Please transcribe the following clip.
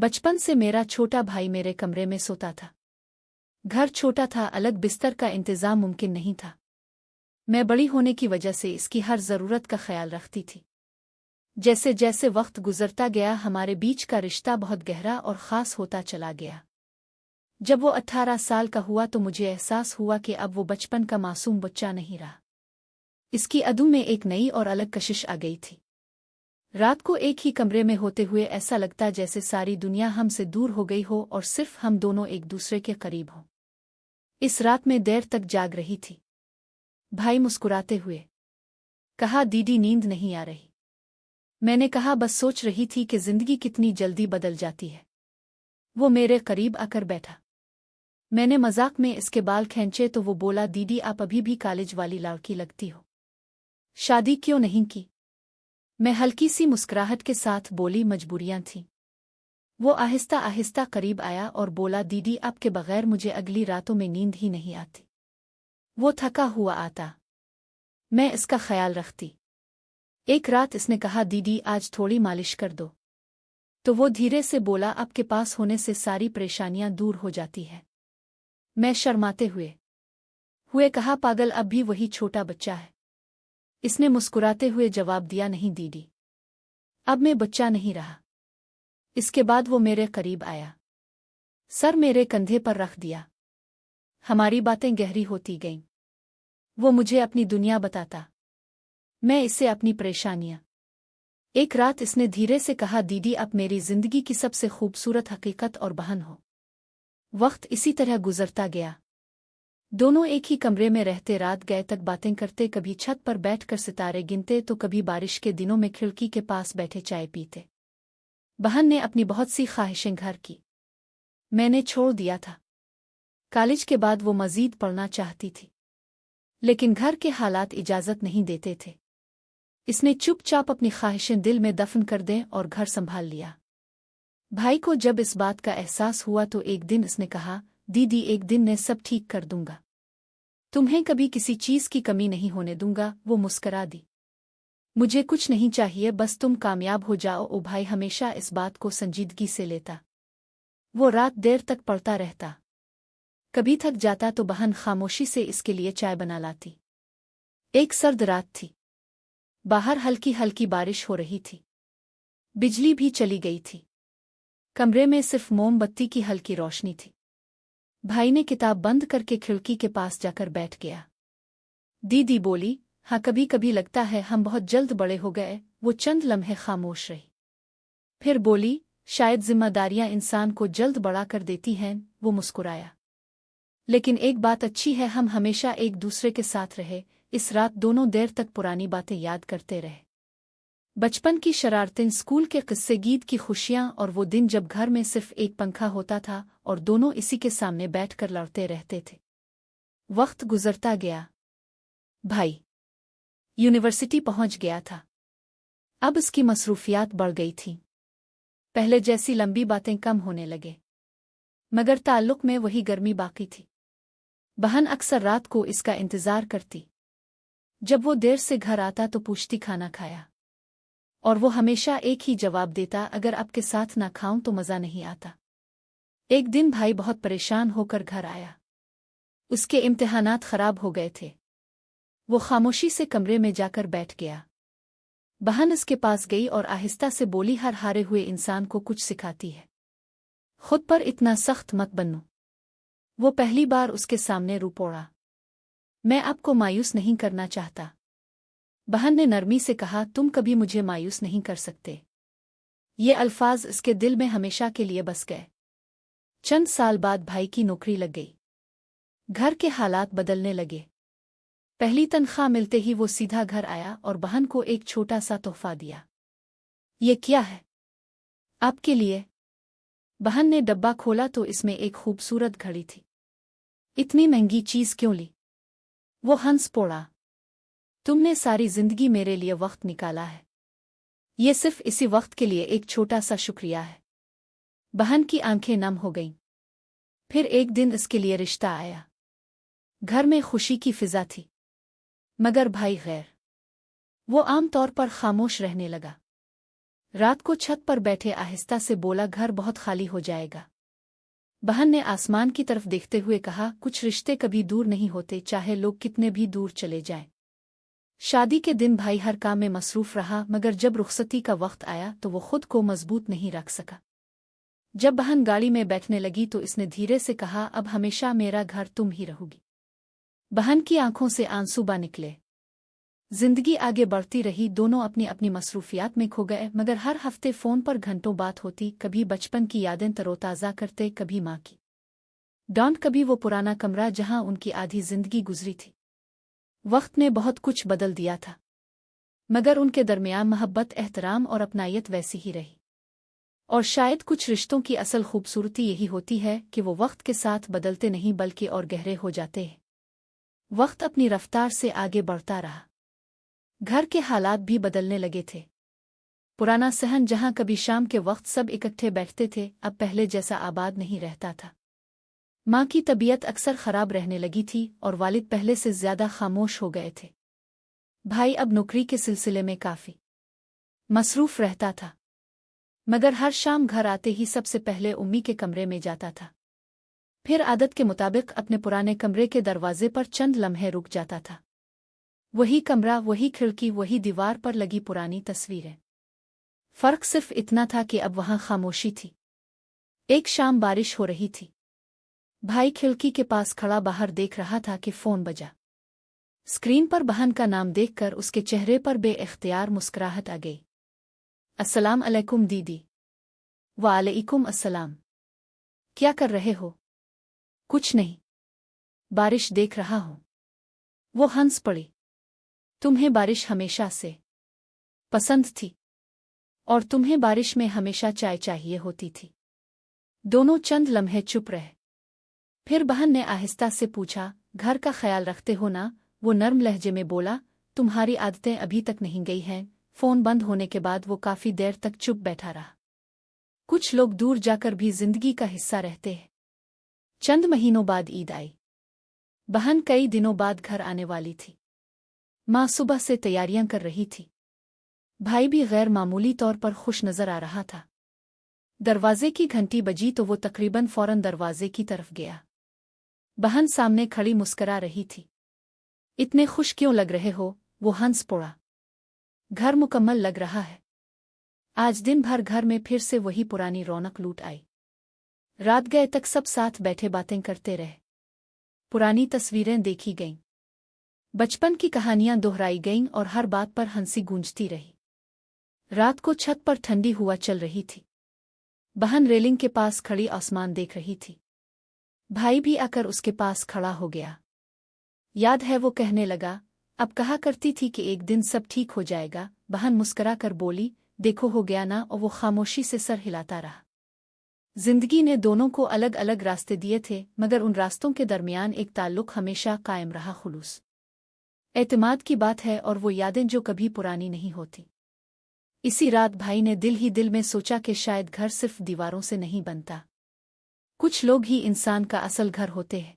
बचपन से मेरा छोटा भाई मेरे कमरे में सोता था। घर छोटा था, अलग बिस्तर का इंतजाम मुमकिन नहीं था। मैं बड़ी होने की वजह से इसकी हर ज़रूरत का ख्याल रखती थी। जैसे जैसे वक्त गुजरता गया हमारे बीच का रिश्ता बहुत गहरा और ख़ास होता चला गया। जब वो 18 साल का हुआ तो मुझे एहसास हुआ कि अब वो बचपन का मासूम बच्चा नहीं रहा। इसकी अदू में एक नई और अलग कशिश आ गई थी। रात को एक ही कमरे में होते हुए ऐसा लगता जैसे सारी दुनिया हमसे दूर हो गई हो और सिर्फ हम दोनों एक दूसरे के करीब हों। इस रात में देर तक जाग रही थी। भाई मुस्कुराते हुए कहा, दीदी नींद नहीं आ रही। मैंने कहा, बस सोच रही थी कि जिंदगी कितनी जल्दी बदल जाती है। वो मेरे करीब आकर बैठा। मैंने मजाक में इसके बाल खींचे तो वो बोला, दीदी आप अभी भी कॉलेज वाली लड़की लगती हो, शादी क्यों नहीं की? मैं हल्की सी मुस्कुराहट के साथ बोली, मजबूरियां थीं। वो आहिस्ता आहिस्ता करीब आया और बोला, दीदी आपके बगैर मुझे अगली रातों में नींद ही नहीं आती। वो थका हुआ आता, मैं इसका ख्याल रखती। एक रात इसने कहा, दीदी आज थोड़ी मालिश कर दो। तो वो धीरे से बोला, आपके पास होने से सारी परेशानियां दूर हो जाती है। मैं शर्माते हुए कहा, पागल, अब भी वही छोटा बच्चा है। इसने मुस्कुराते हुए जवाब दिया, नहीं दीदी, अब मैं बच्चा नहीं रहा। इसके बाद वो मेरे करीब आया, सर मेरे कंधे पर रख दिया। हमारी बातें गहरी होती गईं। वो मुझे अपनी दुनिया बताता, मैं इससे अपनी परेशानियां। एक रात इसने धीरे से कहा, दीदी आप मेरी जिंदगी की सबसे खूबसूरत हकीकत और बहन हो। वक्त इसी तरह गुजरता गया। दोनों एक ही कमरे में रहते, रात गए तक बातें करते, कभी छत पर बैठकर सितारे गिनते तो कभी बारिश के दिनों में खिड़की के पास बैठे चाय पीते। बहन ने अपनी बहुत सी ख्वाहिशें घर की, मैंने छोड़ दिया था। कॉलेज के बाद वो मजीद पढ़ना चाहती थी, लेकिन घर के हालात इजाज़त नहीं देते थे। इसने चुपचाप अपनी ख्वाहिशें दिल में दफन कर दें और घर संभाल लिया। भाई को जब इस बात का एहसास हुआ तो एक दिन इसने कहा, दीदी एक दिन मैं सब ठीक कर दूंगा, तुम्हें कभी किसी चीज की कमी नहीं होने दूंगा। वो मुस्करा दी, मुझे कुछ नहीं चाहिए, बस तुम कामयाब हो जाओ। ओ भाई हमेशा इस बात को संजीदगी से लेता। वो रात देर तक पढ़ता रहता। कभी थक जाता तो बहन खामोशी से इसके लिए चाय बना लाती। एक सर्द रात थी, बाहर हल्की हल्की बारिश हो रही थी, बिजली भी चली गई थी। कमरे में सिर्फ मोमबत्ती की हल्की रोशनी थी। भाई ने किताब बंद करके खिड़की के पास जाकर बैठ गया। दीदी बोली, हाँ कभी कभी लगता है हम बहुत जल्द बड़े हो गए। वो चंद लम्हे खामोश रही, फिर बोली, शायद जिम्मेदारियां इंसान को जल्द बड़ा कर देती हैं। वो मुस्कुराया, लेकिन एक बात अच्छी है, हम हमेशा एक दूसरे के साथ रहे। इस रात दोनों देर तक पुरानी बातें याद करते रहे। बचपन की शरारतें, स्कूल के किस्से, गीत की खुशियां और वो दिन जब घर में सिर्फ एक पंखा होता था और दोनों इसी के सामने बैठकर लड़ते रहते थे। वक्त गुजरता गया। भाई यूनिवर्सिटी पहुंच गया था। अब उसकी मसरूफियात बढ़ गई थीं। पहले जैसी लंबी बातें कम होने लगे, मगर ताल्लुक में वही गर्मी बाकी थी। बहन अक्सर रात को इसका इंतजार करती। जब वो देर से घर आता तो पूछती, खाना खाया? और वो हमेशा एक ही जवाब देता, अगर आपके साथ ना खाऊं तो मज़ा नहीं आता। एक दिन भाई बहुत परेशान होकर घर आया। उसके इम्तिहानात खराब हो गए थे। वो खामोशी से कमरे में जाकर बैठ गया। बहन उसके पास गई और आहिस्ता से बोली, हर हारे हुए इंसान को कुछ सिखाती है, खुद पर इतना सख्त मत बनो। वो पहली बार उसके सामने रो पड़ा। मैं आपको मायूस नहीं करना चाहता। बहन ने नरमी से कहा, तुम कभी मुझे मायूस नहीं कर सकते। ये अल्फाज इसके दिल में हमेशा के लिए बस गए। चंद साल बाद भाई की नौकरी लग गई। घर के हालात बदलने लगे। पहली तनख्वाह मिलते ही वो सीधा घर आया और बहन को एक छोटा सा तोहफा दिया। ये क्या है? आपके लिए। बहन ने डब्बा खोला तो इसमें एक खूबसूरत घड़ी थी। इतनी महंगी चीज क्यों ली? वो हंस पड़ा, तुमने सारी जिंदगी मेरे लिए वक्त निकाला है, ये सिर्फ इसी वक्त के लिए एक छोटा सा शुक्रिया है। बहन की आंखें नम हो गईं। फिर एक दिन इसके लिए रिश्ता आया। घर में खुशी की फिजा थी, मगर भाई गैर। वो आम तौर पर खामोश रहने लगा। रात को छत पर बैठे आहिस्ता से बोला, घर बहुत खाली हो जाएगा। बहन ने आसमान की तरफ देखते हुए कहा, कुछ रिश्ते कभी दूर नहीं होते, चाहे लोग कितने भी दूर चले जाएं। शादी के दिन भाई हर काम में मसरूफ रहा, मगर जब रुखसती का वक्त आया तो वो खुद को मजबूत नहीं रख सका। जब बहन गाड़ी में बैठने लगी तो इसने धीरे से कहा, अब हमेशा मेरा घर तुम ही रहोगी। बहन की आंखों से आंसू बह निकले। जिंदगी आगे बढ़ती रही, दोनों अपनी अपनी मसरूफियात में खो गए, मगर हर हफ्ते फ़ोन पर घंटों बात होती। कभी बचपन की यादें तरोताज़ा करते, कभी माँ की डांट, कभी वो पुराना कमरा जहां उनकी आधी जिंदगी गुजरी थी। वक्त ने बहुत कुछ बदल दिया था, मगर उनके दरमियान मोहब्बत, एहतराम और अपनायत वैसी ही रही। और शायद कुछ रिश्तों की असल खूबसूरती यही होती है कि वो वक्त के साथ बदलते नहीं बल्कि और गहरे हो जाते हैं। वक्त अपनी रफ्तार से आगे बढ़ता रहा। घर के हालात भी बदलने लगे थे। पुराना सहन जहां कभी शाम के वक्त सब इकट्ठे बैठते थे, अब पहले जैसा आबाद नहीं रहता था। माँ की तबीयत अक्सर खराब रहने लगी थी और वालिद पहले से ज्यादा खामोश हो गए थे। भाई अब नौकरी के सिलसिले में काफी मसरूफ रहता था, मगर हर शाम घर आते ही सबसे पहले उम्मी के कमरे में जाता था। फिर आदत के मुताबिक अपने पुराने कमरे के दरवाजे पर चंद लम्हे रुक जाता था। वही कमरा, वही खिड़की, वही दीवार पर लगी पुरानी तस्वीरें। फर्क सिर्फ इतना था कि अब वहां खामोशी थी। एक शाम बारिश हो रही थी। भाई खिड़की के पास खड़ा बाहर देख रहा था कि फोन बजा। स्क्रीन पर बहन का नाम देखकर उसके चेहरे पर बेइख्तियार मुस्कुराहट आ गई। अस्सलाम अलैकुम दीदी। वालेकुम अस्सलाम। क्या कर रहे हो? कुछ नहीं, बारिश देख रहा हूं। वो हंस पड़ी। तुम्हें बारिश हमेशा से पसंद थी और तुम्हें बारिश में हमेशा चाय चाहिए होती थी। दोनों चंद लम्हे चुप रहे। फिर बहन ने आहिस्ता से पूछा, घर का ख्याल रखते हो ना? वो नर्म लहजे में बोला, तुम्हारी आदतें अभी तक नहीं गई हैं। फोन बंद होने के बाद वो काफी देर तक चुप बैठा रहा। कुछ लोग दूर जाकर भी जिंदगी का हिस्सा रहते हैं। चंद महीनों बाद ईद आई। बहन कई दिनों बाद घर आने वाली थी। माँ सुबह से तैयारियां कर रही थी। भाई भी गैर मामूली तौर पर खुश नजर आ रहा था। दरवाजे की घंटी बजी तो वो तकरीबन फौरन दरवाजे की तरफ गया। बहन सामने खड़ी मुस्करा रही थी। इतने खुश क्यों लग रहे हो? वो हंस पड़ा। घर मुकम्मल लग रहा है। आज दिन भर घर में फिर से वही पुरानी रौनक लूट आई। रात गए तक सब साथ बैठे बातें करते रहे। पुरानी तस्वीरें देखी गईं, बचपन की कहानियां दोहराई गईं और हर बात पर हंसी गूंजती रही। रात को छत पर ठंडी हवा चल रही थी। बहन रेलिंग के पास खड़ी आसमान देख रही थी। भाई भी आकर उसके पास खड़ा हो गया। याद है वो कहने लगा, अब कहा करती थी कि एक दिन सब ठीक हो जाएगा। बहन मुस्कुरा कर बोली, देखो हो गया ना। और वो खामोशी से सर हिलाता रहा। जिंदगी ने दोनों को अलग अलग रास्ते दिए थे, मगर उन रास्तों के दरमियान एक ताल्लुक हमेशा कायम रहा, खुलूस, एतमाद की बात है, और वो यादें जो कभी पुरानी नहीं होती। इसी रात भाई ने दिल ही दिल में सोचा कि शायद घर सिर्फ दीवारों से नहीं बनता। कुछ लोग ही इंसान का असल घर होते हैं।